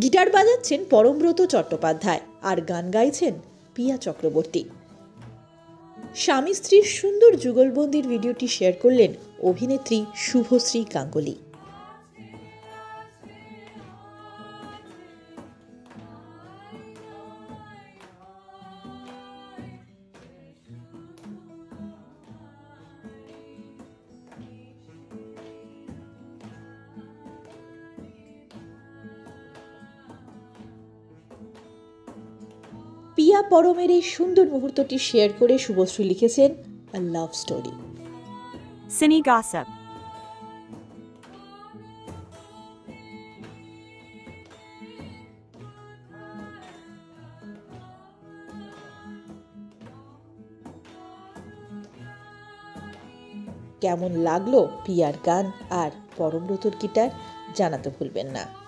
Guitar বাজাচ্ছেন পরমব্রত চট্টোপাধ্যায় আর গান গাইছেন পিয়া চক্রবর্তী। স্বামী স্ত্রীর সুন্দর যুগলবন্দির ভিডিওটি শেয়ার করলেন অভিনেত্রী শুভশ্রী গাঙ্গুলি। পিয়া পরমের এই সুন্দর মুহূর্তটি শেয়ার করে শুভশ্রী লিখেছেন, আ লাভ স্টোরি। Cine Gossip. কেমন লাগলো পিয়ার গান আর পরমব্রতর গিটার জানাতে ভুলবেন না।